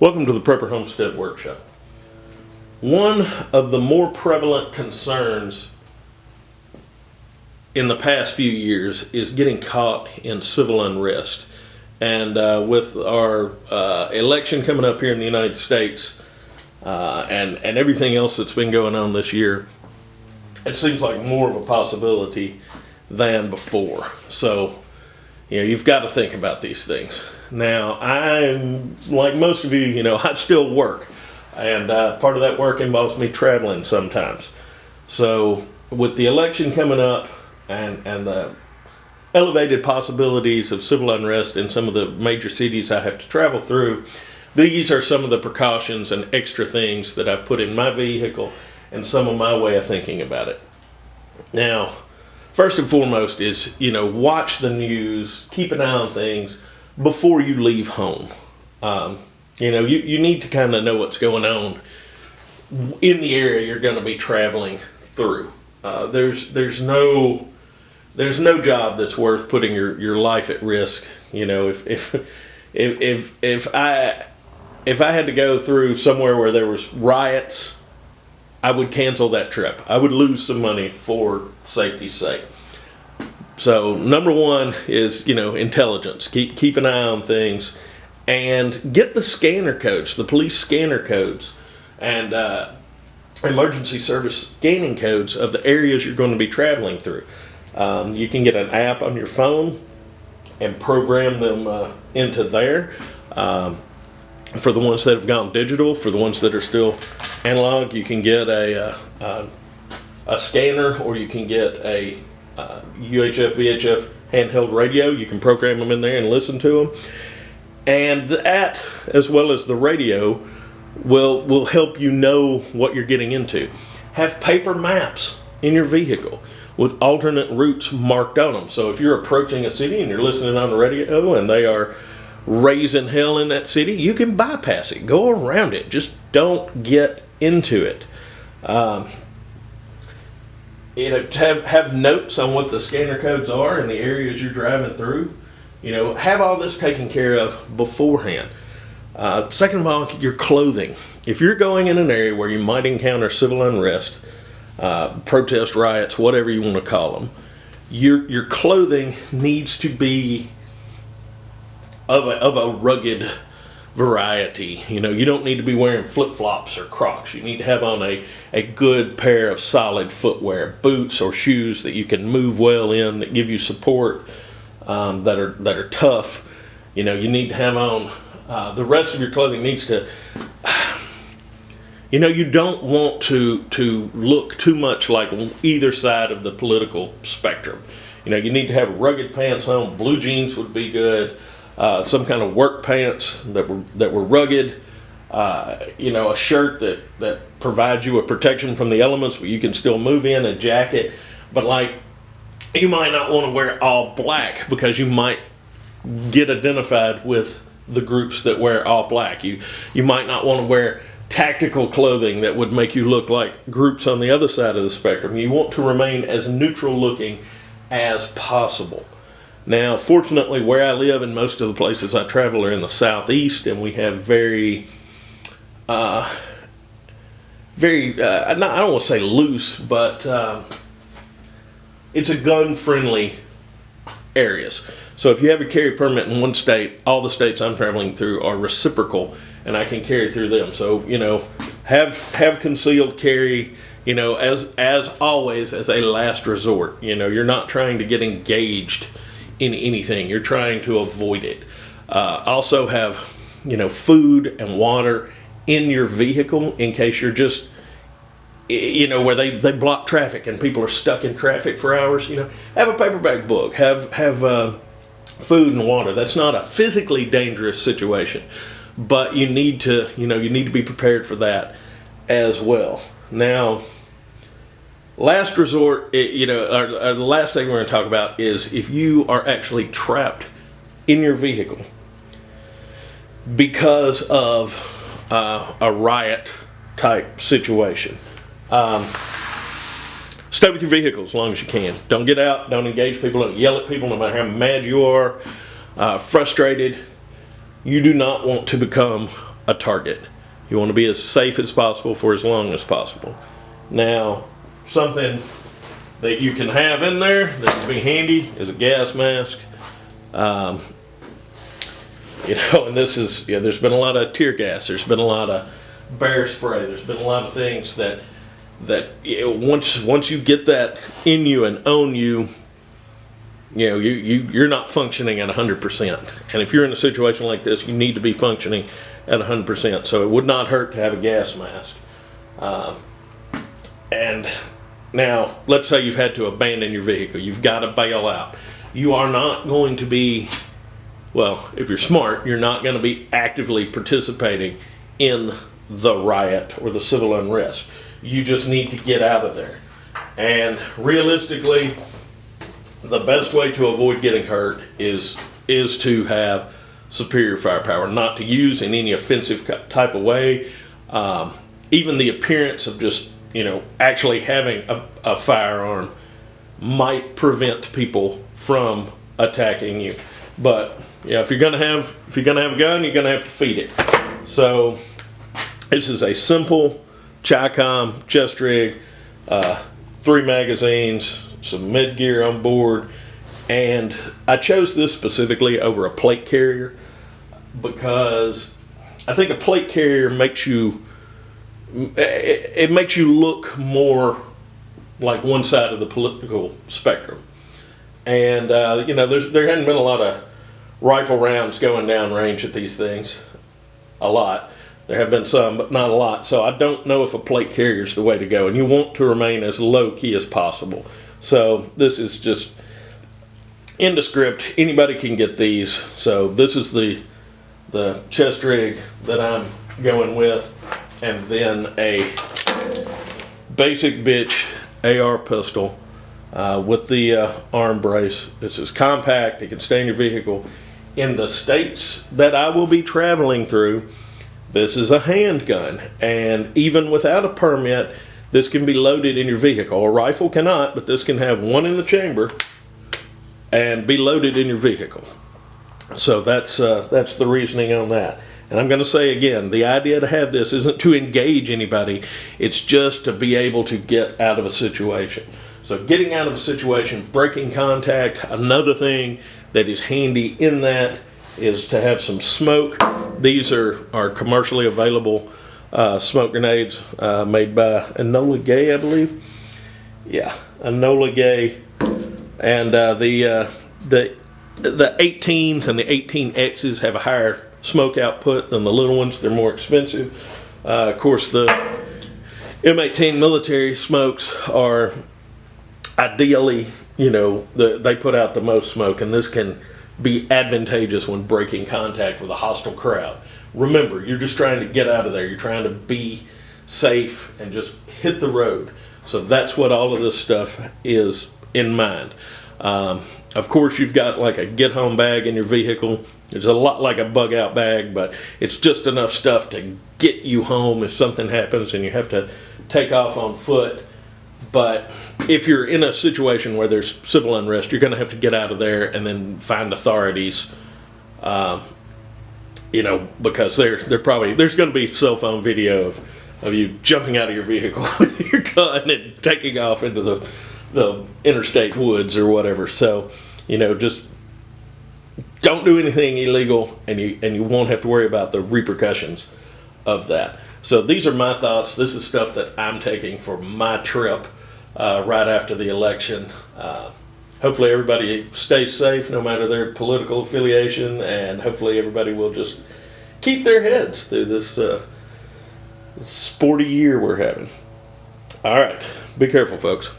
Welcome to the Prepper Homestead Workshop. One of the more prevalent concerns in the past few years is getting caught in civil unrest. And with our election coming up here in the United States and everything else that's been going on this year, it seems like more of a possibility than before. So, you've got to think about these things. Now, I'm, like most of you, I still work. And part of that work involves me traveling sometimes. So, with the election coming up and the elevated possibilities of civil unrest in some of the major cities I have to travel through, these are some of the precautions and extra things that I've put in my vehicle and some of my way of thinking about it. Now, first and foremost is, watch the news, keep an eye on things before you leave home. You need to kind of know what's going on in the area you're going to be traveling through. There's no job that's worth putting your life at risk. If I had to go through somewhere where there was riots, I would cancel that trip. I would lose some money for safety's sake. So number one is, intelligence. Keep an eye on things and get the scanner codes, the police scanner codes and emergency service scanning codes of the areas you're going to be traveling through. You can get an app on your phone and program them into there. For the ones that have gone digital, for the ones that are still analog, you can get a scanner, or you can get a UHF, VHF handheld radio. You can program them in there and listen to them. And that, as well as the radio, will help you know what you're getting into. Have paper maps in your vehicle with alternate routes marked on them. So if you're approaching a city and you're listening on the radio and they are raising hell in that city, you can bypass it, go around it, just don't get into it. Have notes on what the scanner codes are in the areas you're driving through. Have all this taken care of beforehand. Second of all, your clothing. If you're going in an area where you might encounter civil unrest, protest, riots, whatever you want to call them, your clothing needs to be of a rugged variety. You don't need to be wearing flip-flops or Crocs. You need to have on a good pair of solid footwear, boots or shoes that you can move well in, that give you support, that are tough. You need to have on the rest of your clothing needs to. You don't want to look too much like either side of the political spectrum. You need to have rugged pants on. Blue jeans would be good. Some kind of work pants that were rugged. A shirt that provides you a protection from the elements, but you can still move in. A jacket, but you might not want to wear all black because you might get identified with the groups that wear all black. You might not want to wear tactical clothing that would make you look like groups on the other side of the spectrum. You want to remain as neutral looking as possible. Now, fortunately, where I live and most of the places I travel are in the southeast, and we have I don't want to say loose, but it's a gun-friendly areas. So if you have a carry permit in one state, all the states I'm traveling through are reciprocal, and I can carry through them. So, have concealed carry, as always, as a last resort. You're not trying to get engaged in anything. You're trying to avoid it. Also have, food and water in your vehicle in case you're just, where they block traffic and people are stuck in traffic for hours. Have a paperback book. Have food and water. That's not a physically dangerous situation, but you need to be prepared for that as well. Now, last resort, the last thing we're going to talk about is if you are actually trapped in your vehicle because of a riot type situation. Stay with your vehicle as long as you can. Don't get out, don't engage people, don't yell at people no matter how mad you are, frustrated. You do not want to become a target. You want to be as safe as possible for as long as possible. Now, something that you can have in there that would be handy is a gas mask. You know, and this is, yeah, there's been a lot of tear gas, there's been a lot of bear spray, there's been a lot of things that you know, once you get that in you and own you, you know, you're not functioning at 100%. And if you're in a situation like this, you need to be functioning at 100%. So it would not hurt to have a gas mask. And now, let's say you've had to abandon your vehicle. You've got to bail out. You are not going to be, well, if you're smart, you're not going to be actively participating in the riot or the civil unrest. You just need to get out of there. And realistically, the best way to avoid getting hurt is to have superior firepower, not to use in any offensive type of way. Even the appearance of just, you know, actually having a firearm might prevent people from attacking you. But yeah, if you're gonna have a gun, you're gonna have to feed it. So this is a simple Chi-Com chest rig, 3 magazines, some mid gear on board, and I chose this specifically over a plate carrier because I think a plate carrier makes you, it makes you look more like one side of the political spectrum. And you know, there hadn't been a lot of rifle rounds going down range at these things. A lot. There have been some, but not a lot. So I don't know if a plate carrier is the way to go. And you want to remain as low key as possible. So this is just indescript. Anybody can get these. So this is the chest rig that I'm going with. And then a basic bitch AR pistol with the arm brace. This is compact. It can stay in your vehicle. In the states that I will be traveling through, this is a handgun, and even without a permit, this can be loaded in your vehicle. A rifle cannot, but this can have one in the chamber and be loaded in your vehicle. So that's the reasoning on that. And I'm going to say again, the idea to have this isn't to engage anybody. It's just to be able to get out of a situation. So getting out of a situation, breaking contact, another thing that is handy in that is to have some smoke. These are commercially available smoke grenades made by Enola Gay, I believe. Yeah, Enola Gay. And the 18s and the 18Xs have a higher smoke output than the little ones. They're more expensive. Of course, the M18 military smokes are ideally, you know, they put out the most smoke, and this can be advantageous when breaking contact with a hostile crowd. Remember, you're just trying to get out of there. You're trying to be safe and just hit the road. So that's what all of this stuff is in mind. Of course, you've got like a get-home bag in your vehicle. It's a lot like a bug-out bag, but it's just enough stuff to get you home if something happens and you have to take off on foot. But if you're in a situation where there's civil unrest, you're going to have to get out of there and then find authorities, you know, because there's going to be cell phone video of you jumping out of your vehicle with your gun and taking off into the interstate woods or whatever. So, you know, just don't do anything illegal, and you won't have to worry about the repercussions of that. So these are my thoughts. This is stuff that I'm taking for my trip right after the election. Hopefully everybody stays safe no matter their political affiliation, and hopefully everybody will just keep their heads through this sporty year we're having. All right, be careful, folks.